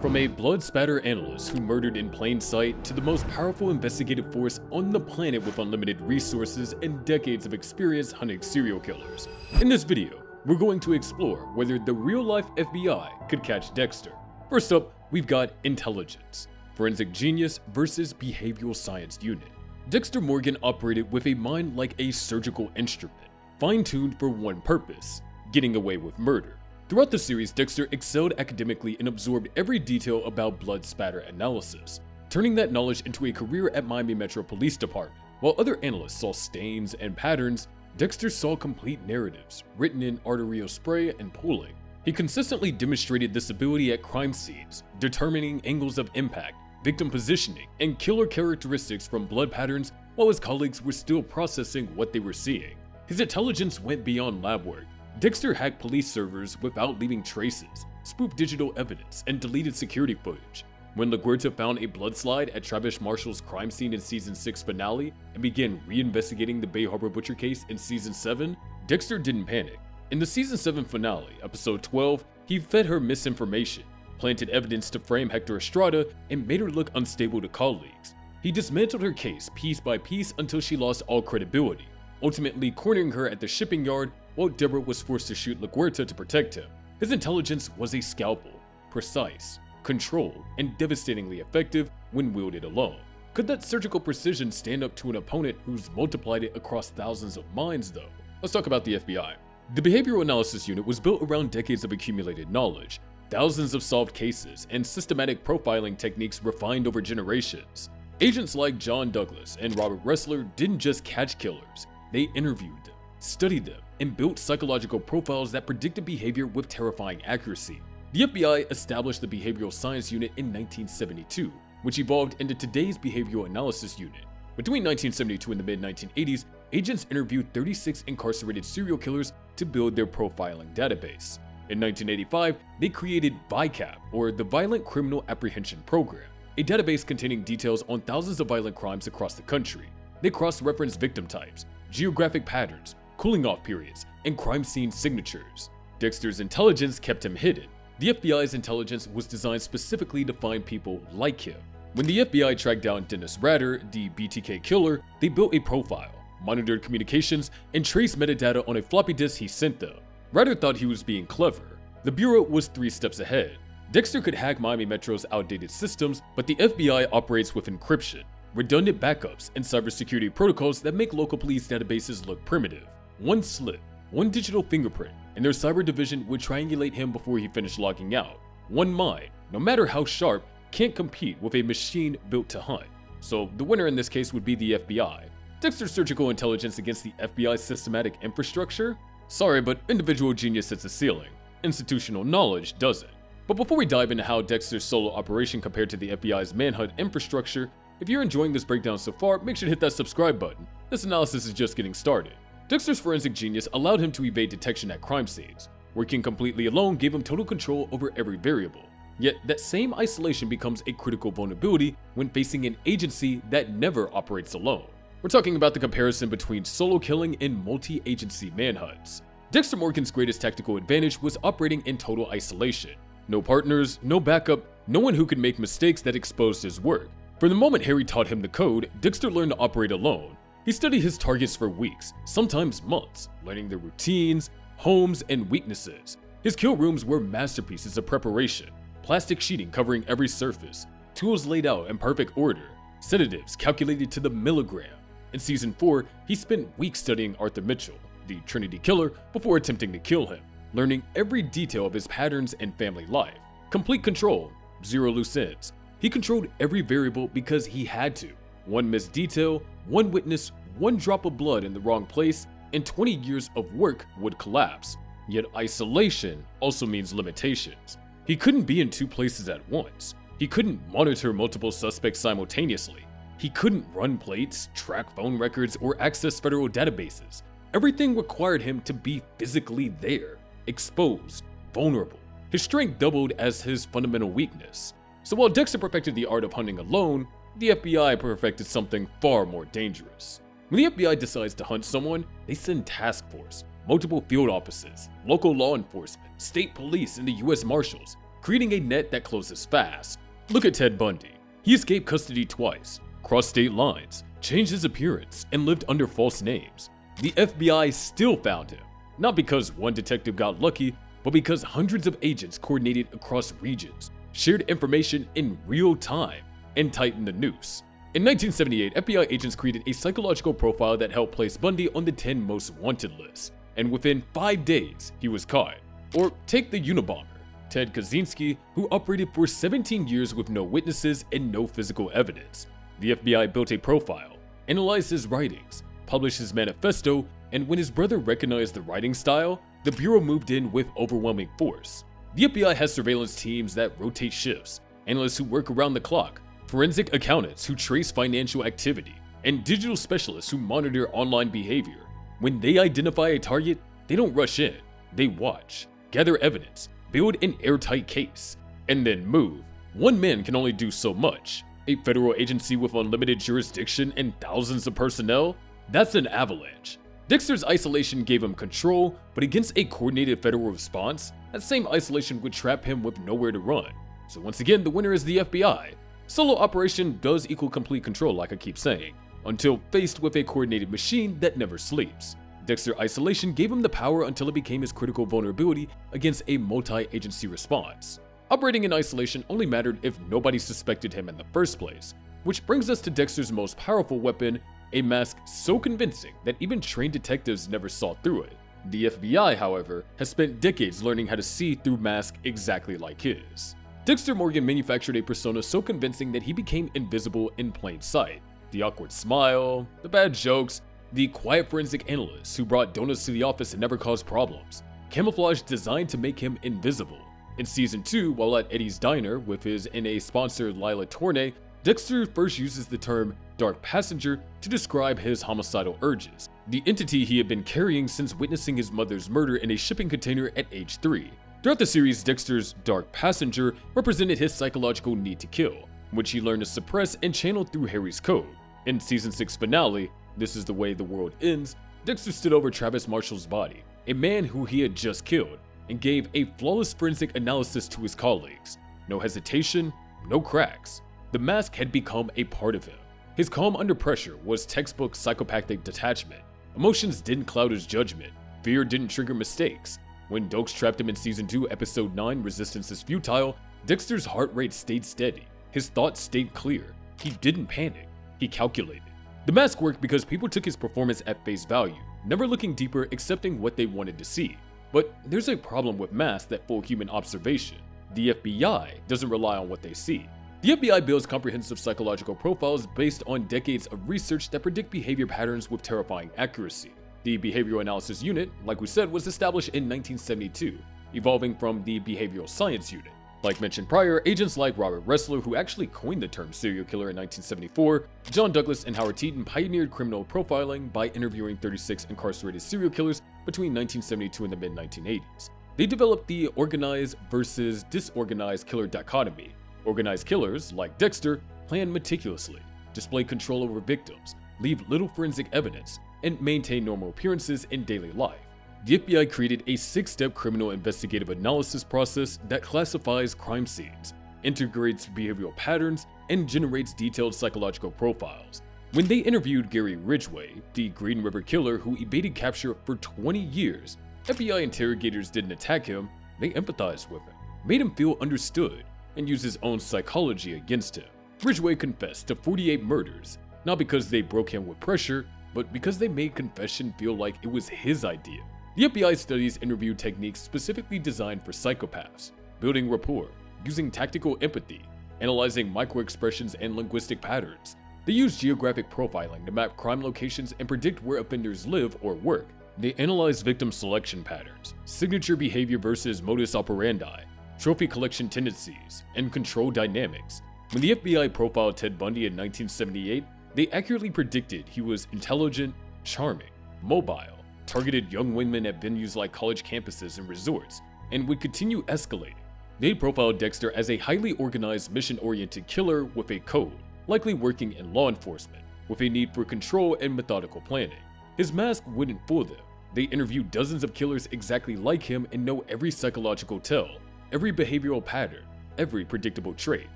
From a blood spatter analyst who murdered in plain sight to the most powerful investigative force on the planet with unlimited resources and decades of experience hunting serial killers. In this video, we're going to explore whether the real-life FBI could catch Dexter. First up, we've got intelligence. Forensic genius versus behavioral science unit. Dexter Morgan operated with a mind like a surgical instrument, fine-tuned for one purpose: getting away with murder. Throughout the series, Dexter excelled academically and absorbed every detail about blood spatter analysis, turning that knowledge into a career at Miami Metro Police Department. While other analysts saw stains and patterns, Dexter saw complete narratives, written in arterial spray and pooling. He consistently demonstrated this ability at crime scenes, determining angles of impact, victim positioning, and killer characteristics from blood patterns while his colleagues were still processing what they were seeing. His intelligence went beyond lab work. Dexter hacked police servers without leaving traces, spoofed digital evidence, and deleted security footage. When LaGuerta found a blood slide at Travis Marshall's crime scene in Season 6 finale and began reinvestigating the Bay Harbor Butcher case in Season 7, Dexter didn't panic. In the Season 7 finale, Episode 12, he fed her misinformation, planted evidence to frame Hector Estrada, and made her look unstable to colleagues. He dismantled her case piece by piece until she lost all credibility, ultimately cornering her at the shipping yard while Deborah was forced to shoot LaGuerta to protect him. His intelligence was a scalpel, precise, controlled, and devastatingly effective when wielded alone. Could that surgical precision stand up to an opponent who's multiplied it across thousands of minds, though? Let's talk about the FBI. The Behavioral Analysis Unit was built around decades of accumulated knowledge, thousands of solved cases, and systematic profiling techniques refined over generations. Agents like John Douglas and Robert Ressler didn't just catch killers, they interviewed them, studied them, and built psychological profiles that predicted behavior with terrifying accuracy. The FBI established the Behavioral Science Unit in 1972, which evolved into today's Behavioral Analysis Unit. Between 1972 and the mid-1980s, agents interviewed 36 incarcerated serial killers to build their profiling database. In 1985, they created VICAP, or the Violent Criminal Apprehension Program, a database containing details on thousands of violent crimes across the country. They cross-referenced victim types, geographic patterns, cooling-off periods, and crime scene signatures. Dexter's intelligence kept him hidden. The FBI's intelligence was designed specifically to find people like him. When the FBI tracked down Dennis Rader, the BTK killer, they built a profile, monitored communications, and traced metadata on a floppy disk he sent them. Rader thought he was being clever. The Bureau was 3 steps ahead. Dexter could hack Miami Metro's outdated systems, but the FBI operates with encryption, redundant backups, and cybersecurity protocols that make local police databases look primitive. One slip, one digital fingerprint, and their cyber division would triangulate him before he finished logging out. One mind, no matter how sharp, can't compete with a machine built to hunt. So the winner in this case would be the FBI. Dexter's surgical intelligence against the FBI's systematic infrastructure? Sorry, but individual genius hits a ceiling. Institutional knowledge doesn't. But before we dive into how Dexter's solo operation compared to the FBI's manhunt infrastructure, if you're enjoying this breakdown so far, make sure to hit that subscribe button. This analysis is just getting started. Dexter's forensic genius allowed him to evade detection at crime scenes. Working completely alone gave him total control over every variable. Yet that same isolation becomes a critical vulnerability when facing an agency that never operates alone. We're talking about the comparison between solo killing and multi-agency manhunts. Dexter Morgan's greatest tactical advantage was operating in total isolation. No partners, no backup, no one who could make mistakes that exposed his work. From the moment Harry taught him the code, Dexter learned to operate alone. He studied his targets for weeks, sometimes months, learning their routines, homes, and weaknesses. His kill rooms were masterpieces of preparation, plastic sheeting covering every surface, tools laid out in perfect order, sedatives calculated to the milligram. In Season 4, he spent weeks studying Arthur Mitchell, the Trinity Killer, before attempting to kill him, learning every detail of his patterns and family life. Complete control, zero loose ends. He controlled every variable because he had to. One missed detail, one witness, one drop of blood in the wrong place, and 20 years of work would collapse. Yet isolation also means limitations. He couldn't be in 2 places at once. He couldn't monitor multiple suspects simultaneously. He couldn't run plates, track phone records, or access federal databases. Everything required him to be physically there, exposed, vulnerable. His strength doubled as his fundamental weakness. So while Dexter perfected the art of hunting alone, the FBI perfected something far more dangerous. When the FBI decides to hunt someone, they send task force, multiple field offices, local law enforcement, state police, and the US Marshals. creating a net that closes fast. Look at Ted Bundy. He escaped custody twice, crossed state lines, changed his appearance, and lived under false names. The FBI still found him, not because one detective got lucky, but because hundreds of agents coordinated across regions, shared information in real time, and tightened the noose. In 1978, FBI agents created a psychological profile that helped place Bundy on the 10 most wanted list, and within 5 days, he was caught. Or take the Unabomber, Ted Kaczynski, who operated for 17 years with no witnesses and no physical evidence. The FBI built a profile, analyzed his writings, published his manifesto, and when his brother recognized the writing style, the Bureau moved in with overwhelming force. The FBI has surveillance teams that rotate shifts, analysts who work around the clock, forensic accountants who trace financial activity, and digital specialists who monitor online behavior. When they identify a target, they don't rush in, they watch, gather evidence, build an airtight case, and then move. One man can only do so much. A federal agency with unlimited jurisdiction and thousands of personnel? That's an avalanche. Dexter's isolation gave him control, but against a coordinated federal response, that same isolation would trap him with nowhere to run. So once again, the winner is the FBI. Solo operation does equal complete control, like I keep saying, until faced with a coordinated machine that never sleeps. Dexter isolation gave him the power until it became his critical vulnerability against a multi-agency response. Operating in isolation only mattered if nobody suspected him in the first place, which brings us to Dexter's most powerful weapon, a mask so convincing that even trained detectives never saw through it. The FBI, however, has spent decades learning how to see through masks exactly like his. Dexter Morgan manufactured a persona so convincing that he became invisible in plain sight. The awkward smile, the bad jokes, the quiet forensic analyst who brought donuts to the office and never caused problems. Camouflage designed to make him invisible. In Season 2, while at Eddie's Diner with his NA sponsor Lila Tourney, Dexter first uses the term dark passenger to describe his homicidal urges, the entity he had been carrying since witnessing his mother's murder in a shipping container at age 3. Throughout the series, Dexter's dark passenger represented his psychological need to kill, which he learned to suppress and channel through Harry's code. In Season 6 finale, This Is the Way the World Ends, Dexter stood over Travis Marshall's body, a man who he had just killed, and gave a flawless forensic analysis to his colleagues. No hesitation, no cracks. The mask had become a part of him. His calm under pressure was textbook psychopathic detachment. Emotions didn't cloud his judgment. Fear didn't trigger mistakes. When Dokes trapped him in Season 2, Episode 9, Resistance is Futile, Dexter's heart rate stayed steady. His thoughts stayed clear. He didn't panic. He calculated. The mask worked because people took his performance at face value, never looking deeper, accepting what they wanted to see. But there's a problem with masks that fool human observation. The FBI doesn't rely on what they see. The FBI builds comprehensive psychological profiles based on decades of research that predict behavior patterns with terrifying accuracy. The Behavioral Analysis Unit, like we said, was established in 1972, evolving from the Behavioral Science Unit. Like mentioned prior, agents like Robert Ressler, who actually coined the term serial killer in 1974, John Douglas and Howard Teeton pioneered criminal profiling by interviewing 36 incarcerated serial killers between 1972 and the mid-1980s. They developed the organized versus disorganized killer dichotomy. Organized killers, like Dexter, plan meticulously, display control over victims, leave little forensic evidence, and maintain normal appearances in daily life. The FBI created a 6-step criminal investigative analysis process that classifies crime scenes, integrates behavioral patterns, and generates detailed psychological profiles. When they interviewed Gary Ridgway, the Green River killer who evaded capture for 20 years, FBI interrogators didn't attack him, they empathized with him, made him feel understood, and used his own psychology against him. Ridgway confessed to 48 murders, not because they broke him with pressure, but because they made confession feel like it was his idea. The FBI studies interview techniques specifically designed for psychopaths, building rapport, using tactical empathy, analyzing microexpressions and linguistic patterns. They use geographic profiling to map crime locations and predict where offenders live or work. They analyze victim selection patterns, signature behavior versus modus operandi, trophy collection tendencies, and control dynamics. When the FBI profiled Ted Bundy in 1978, they accurately predicted he was intelligent, charming, mobile, targeted young women at venues like college campuses and resorts, and would continue escalating. They profiled Dexter as a highly organized, mission-oriented killer with a code, likely working in law enforcement, with a need for control and methodical planning. His mask wouldn't fool them. They interviewed dozens of killers exactly like him and know every psychological tell. every behavioral pattern, every predictable trait.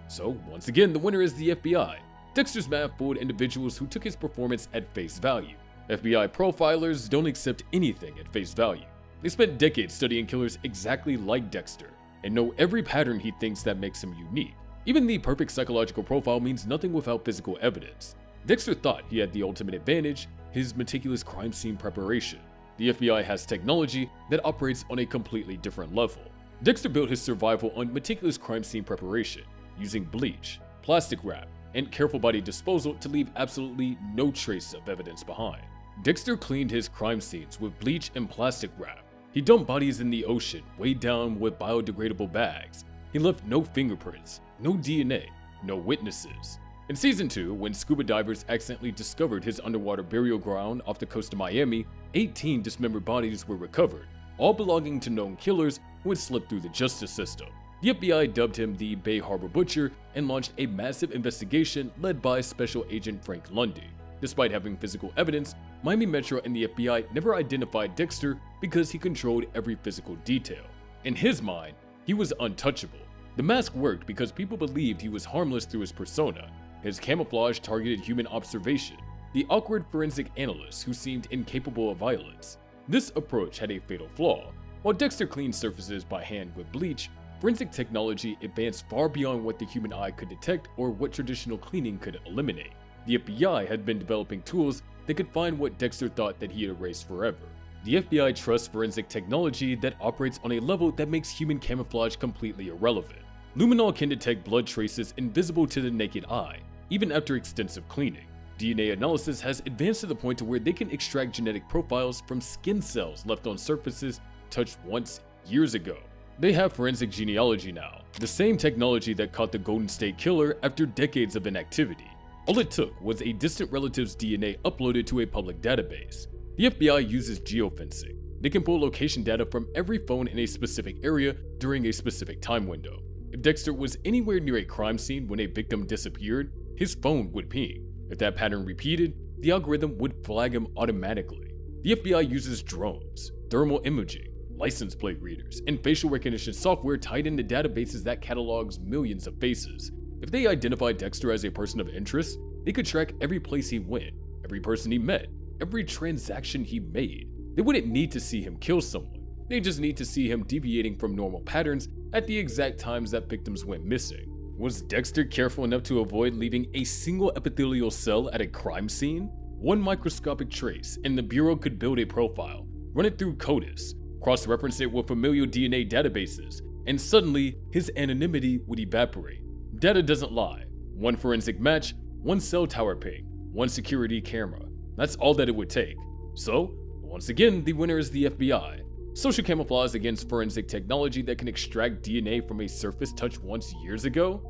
So once again, the winner is the FBI. Dexter's math fooled individuals who took his performance at face value. FBI profilers don't accept anything at face value. They spent decades studying killers exactly like Dexter, and know every pattern he thinks that makes him unique. Even the perfect psychological profile means nothing without physical evidence. Dexter thought he had the ultimate advantage, his meticulous crime scene preparation. The FBI has technology that operates on a completely different level. Dexter built his survival on meticulous crime scene preparation, using bleach, plastic wrap, and careful body disposal to leave absolutely no trace of evidence behind. Dexter cleaned his crime scenes with bleach and plastic wrap. He dumped bodies in the ocean, weighed down with biodegradable bags. He left no fingerprints, no DNA, no witnesses. In Season 2, when scuba divers accidentally discovered his underwater burial ground off the coast of Miami, 18 dismembered bodies were recovered, all belonging to known killers who had slipped through the justice system. The FBI dubbed him the Bay Harbor Butcher and launched a massive investigation led by Special Agent Frank Lundy. Despite having physical evidence, Miami Metro and the FBI never identified Dexter because he controlled every physical detail. In his mind, he was untouchable. The mask worked because people believed he was harmless through his persona. His camouflage targeted human observation, the awkward forensic analyst who seemed incapable of violence. This approach had a fatal flaw. While Dexter cleaned surfaces by hand with bleach, forensic technology advanced far beyond what the human eye could detect or what traditional cleaning could eliminate. The FBI had been developing tools that could find what Dexter thought that he had erased forever. The FBI trusts forensic technology that operates on a level that makes human camouflage completely irrelevant. Luminol can detect blood traces invisible to the naked eye, even after extensive cleaning. DNA analysis has advanced to the point to where they can extract genetic profiles from skin cells left on surfaces touched once years ago. They have forensic genealogy now, the same technology that caught the Golden State Killer after decades of inactivity. All it took was a distant relative's DNA uploaded to a public database. The FBI uses geofencing. They can pull location data from every phone in a specific area during a specific time window. If Dexter was anywhere near a crime scene when a victim disappeared, his phone would ping. If that pattern repeated, the algorithm would flag him automatically. The FBI uses drones, thermal imaging, license plate readers, and facial recognition software tied into databases that catalogs millions of faces. If they identified Dexter as a person of interest, they could track every place he went, every person he met, every transaction he made. They wouldn't need to see him kill someone. They just need to see him deviating from normal patterns at the exact times that victims went missing. Was Dexter careful enough to avoid leaving a single epithelial cell at a crime scene? One microscopic trace, and the Bureau could build a profile, run it through CODIS, cross-reference it with familial DNA databases, and suddenly his anonymity would evaporate. Data doesn't lie. One forensic match, one cell tower ping, one security camera. That's all that it would take. So, once again, the winner is the FBI. Social camouflage against forensic technology that can extract DNA from a surface touched once years ago?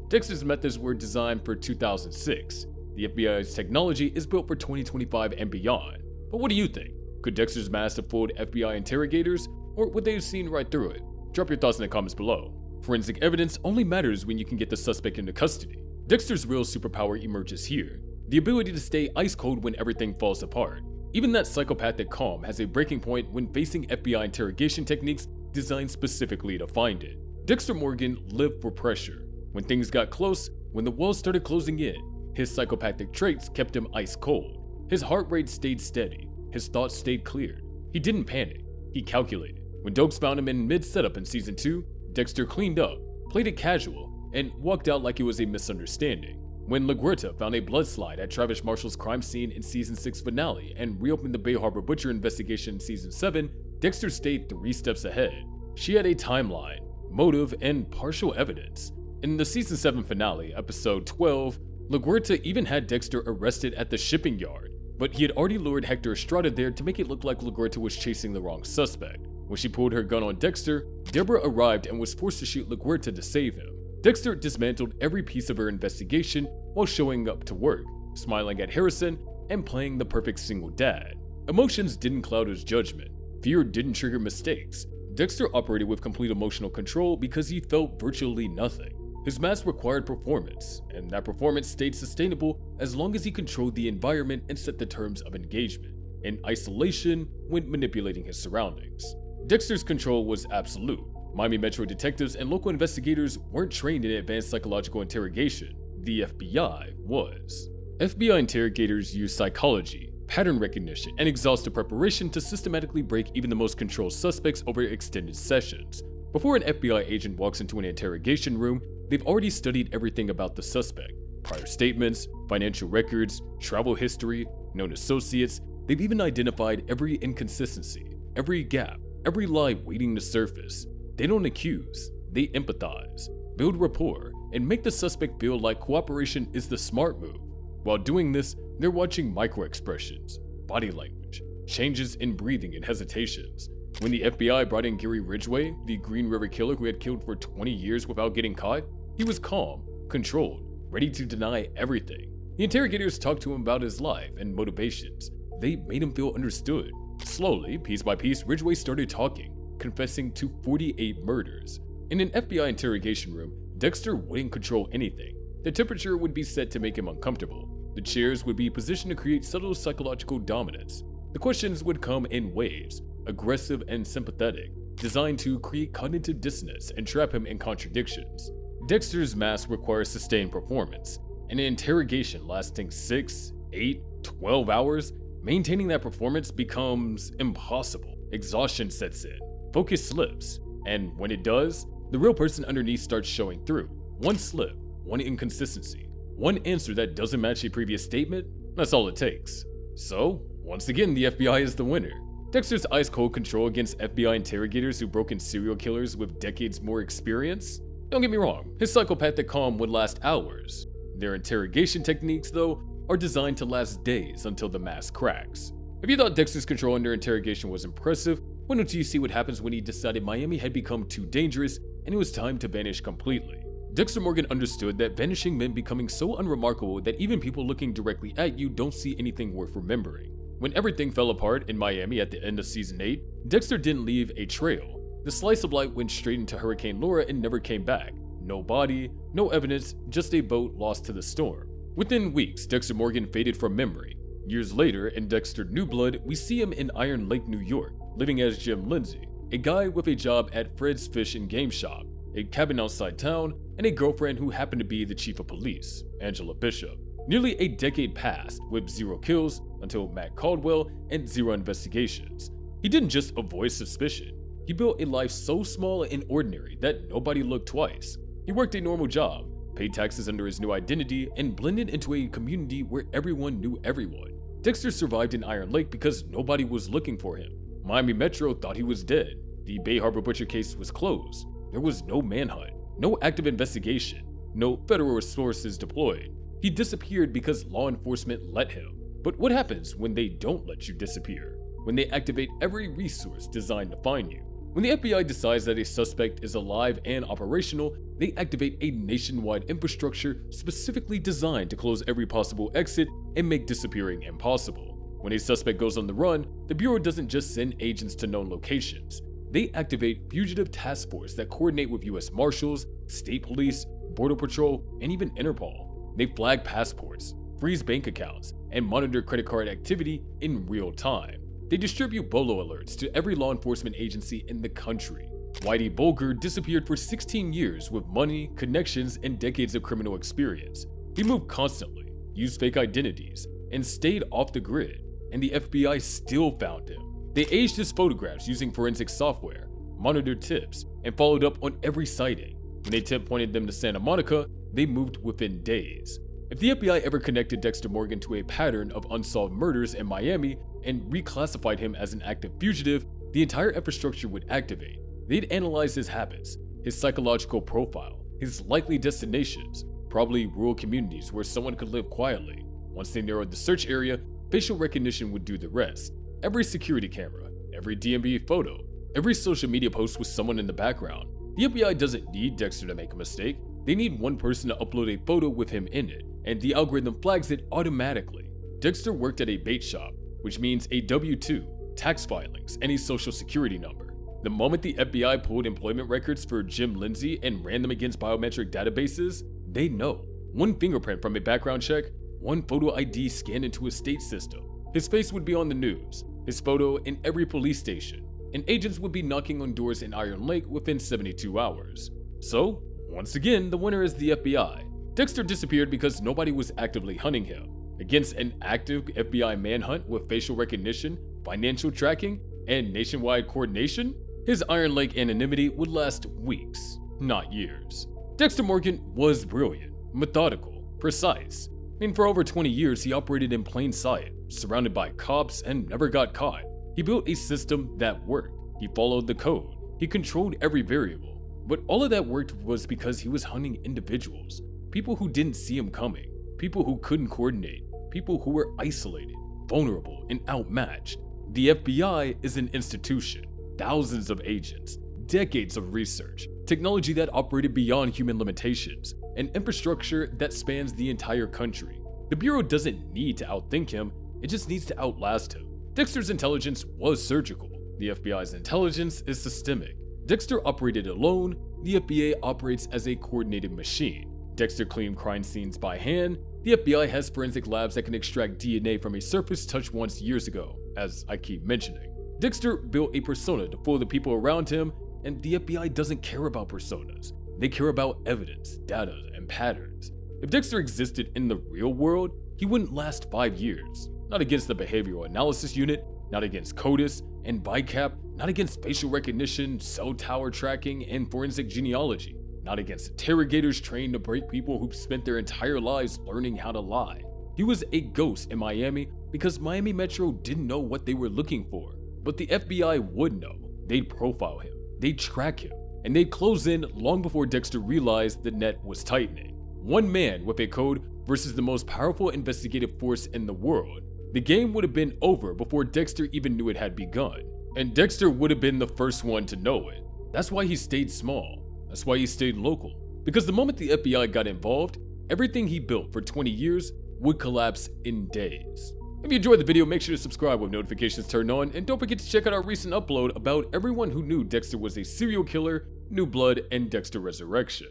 Dexter's methods were designed for 2006. The FBI's technology is built for 2025 and beyond. But what do you think? Could Dexter's mask have fooled FBI interrogators, or would they have seen right through it? Drop your thoughts in the comments below. Forensic evidence only matters when you can get the suspect into custody. Dexter's real superpower emerges here, the ability to stay ice cold when everything falls apart. Even that psychopathic calm has a breaking point when facing FBI interrogation techniques designed specifically to find it. Dexter Morgan lived for pressure. When things got close, when the walls started closing in, his psychopathic traits kept him ice cold. His heart rate stayed steady, his thoughts stayed cleared. He didn't panic, he calculated. When Dokes found him in mid-setup in Season 2, Dexter cleaned up, played it casual, and walked out like it was a misunderstanding. When LaGuerta found a bloodslide at Travis Marshall's crime scene in Season 6 finale and reopened the Bay Harbor Butcher investigation in Season 7, Dexter stayed 3 steps ahead. She had a timeline, motive, and partial evidence. In the Season 7 finale, Episode 12, LaGuerta even had Dexter arrested at the shipping yard, but he had already lured Hector Estrada there to make it look like LaGuerta was chasing the wrong suspect. When she pulled her gun on Dexter, Deborah arrived and was forced to shoot LaGuerta to save him. Dexter dismantled every piece of her investigation while showing up to work, smiling at Harrison, and playing the perfect single dad. Emotions didn't cloud his judgment. Fear didn't trigger mistakes. Dexter operated with complete emotional control because he felt virtually nothing. His mask required performance, and that performance stayed sustainable as long as he controlled the environment and set the terms of engagement, in isolation when manipulating his surroundings. Dexter's control was absolute. Miami Metro detectives and local investigators weren't trained in advanced psychological interrogation. The FBI was. FBI interrogators use psychology, pattern recognition, and exhaustive preparation to systematically break even the most controlled suspects over extended sessions. Before an FBI agent walks into an interrogation room, they've already studied everything about the suspect. Prior statements, financial records, travel history, known associates. They've even identified every inconsistency, every gap, every lie waiting to surface. They don't accuse, they empathize, build rapport, and make the suspect feel like cooperation is the smart move. While doing this, they're watching micro-expressions, body language, changes in breathing and hesitations. When the FBI brought in Gary Ridgway, the Green River killer who had killed for 20 years without getting caught, he was calm, controlled, ready to deny everything. The interrogators talked to him about his life and motivations. They made him feel understood. Slowly, piece by piece, Ridgway started talking, confessing to 48 murders. In an FBI interrogation room, Dexter wouldn't control anything. The temperature would be set to make him uncomfortable. The chairs would be positioned to create subtle psychological dominance. The questions would come in waves, aggressive and sympathetic, designed to create cognitive dissonance and trap him in contradictions. Dexter's mask requires sustained performance. In an interrogation lasting 6, 8, 12 hours, maintaining that performance becomes impossible. Exhaustion sets in, focus slips, and when it does, the real person underneath starts showing through. One slip, one inconsistency, one answer that doesn't match a previous statement, that's all it takes. So, once again, the FBI is the winner. Dexter's ice-cold control against FBI interrogators who broke in serial killers with decades more experience? Don't get me wrong, his psychopathic calm would last hours. Their interrogation techniques, though, are designed to last days until the mask cracks. If you thought Dexter's control under interrogation was impressive, why don't you see what happens when he decided Miami had become too dangerous and it was time to vanish completely? Dexter Morgan understood that vanishing meant becoming so unremarkable that even people looking directly at you don't see anything worth remembering. When everything fell apart in Miami at the end of season 8, Dexter didn't leave a trail. The slice of light went straight into Hurricane Laura and never came back. No body, no evidence, just a boat lost to the storm. Within weeks, Dexter Morgan faded from memory. Years later, in Dexter New Blood, we see him in Iron Lake, New York, living as Jim Lindsay, a guy with a job at Fred's Fish and Game Shop, a cabin outside town, and a girlfriend who happened to be the chief of police, Angela Bishop. Nearly a decade passed with 0 kills until Matt Caldwell and 0 investigations. He didn't just avoid suspicion. He built a life so small and ordinary that nobody looked twice. He worked a normal job, paid taxes under his new identity, and blended into a community where everyone knew everyone. Dexter survived in Iron Lake because nobody was looking for him. Miami Metro thought he was dead. The Bay Harbor Butcher case was closed. There was no manhunt, no active investigation, no federal resources deployed. He disappeared because law enforcement let him. But what happens when they don't let you disappear? When they activate every resource designed to find you? When the FBI decides that a suspect is alive and operational, they activate a nationwide infrastructure specifically designed to close every possible exit and make disappearing impossible. When a suspect goes on the run, the Bureau doesn't just send agents to known locations. They activate fugitive task force that coordinate with US Marshals, state police, Border Patrol, and even Interpol. They flag passports, freeze bank accounts, and monitor credit card activity in real time. They distribute BOLO alerts to every law enforcement agency in the country. Whitey Bulger disappeared for 16 years with money, connections, and decades of criminal experience. He moved constantly, used fake identities, and stayed off the grid, and the FBI still found him. They aged his photographs using forensic software, monitored tips, and followed up on every sighting. When a tip pointed them to Santa Monica, they moved within days. If the FBI ever connected Dexter Morgan to a pattern of unsolved murders in Miami and reclassified him as an active fugitive, the entire infrastructure would activate. They'd analyze his habits, his psychological profile, his likely destinations, probably rural communities where someone could live quietly. Once they narrowed the search area, facial recognition would do the rest. Every security camera, every DMV photo, every social media post with someone in the background. The FBI doesn't need Dexter to make a mistake. They need one person to upload a photo with him in it, and the algorithm flags it automatically. Dexter worked at a bait shop, which means a W-2, tax filings, and a social security number. The moment the FBI pulled employment records for Jim Lindsay and ran them against biometric databases, they know. One fingerprint from a background check, one photo ID scanned into a state system. His face would be on the news, his photo in every police station, and agents would be knocking on doors in Iron Lake within 72 hours. So, once again, the winner is the FBI. Dexter disappeared because nobody was actively hunting him. Against an active FBI manhunt with facial recognition, financial tracking, and nationwide coordination, his Iron Lake anonymity would last weeks, not years. Dexter Morgan was brilliant, methodical, precise, and for over 20 years he operated in plain sight, surrounded by cops and never got caught. He built a system that worked. He followed the code. He controlled every variable. But all of that worked was because he was hunting individuals, people who didn't see him coming, people who couldn't coordinate, people who were isolated, vulnerable, and outmatched. The FBI is an institution, thousands of agents, decades of research, technology that operated beyond human limitations, and infrastructure that spans the entire country. The Bureau doesn't need to outthink him, it just needs to outlast him. Dexter's intelligence was surgical. The FBI's intelligence is systemic. Dexter operated alone, the FBI operates as a coordinated machine. Dexter cleaned crime scenes by hand, the FBI has forensic labs that can extract DNA from a surface touched once years ago, as I keep mentioning. Dexter built a persona to fool the people around him, and the FBI doesn't care about personas. They care about evidence, data, and patterns. If Dexter existed in the real world, he wouldn't last 5 years. Not against the Behavioral Analysis Unit, not against CODIS and VICAP, not against facial recognition, cell tower tracking, and forensic genealogy, not against interrogators trained to break people who've spent their entire lives learning how to lie. He was a ghost in Miami because Miami Metro didn't know what they were looking for, but the FBI would know. They'd profile him, they'd track him, and they'd close in long before Dexter realized the net was tightening. One man with a code versus the most powerful investigative force in the world. The game would have been over before Dexter even knew it had begun, and Dexter would have been the first one to know it. That's why he stayed small. That's why he stayed local. Because the moment the FBI got involved, everything he built for 20 years would collapse in days. If you enjoyed the video, make sure to subscribe with notifications turned on, and don't forget to check out our recent upload about everyone who knew Dexter was a serial killer, New Blood, and Dexter Resurrection.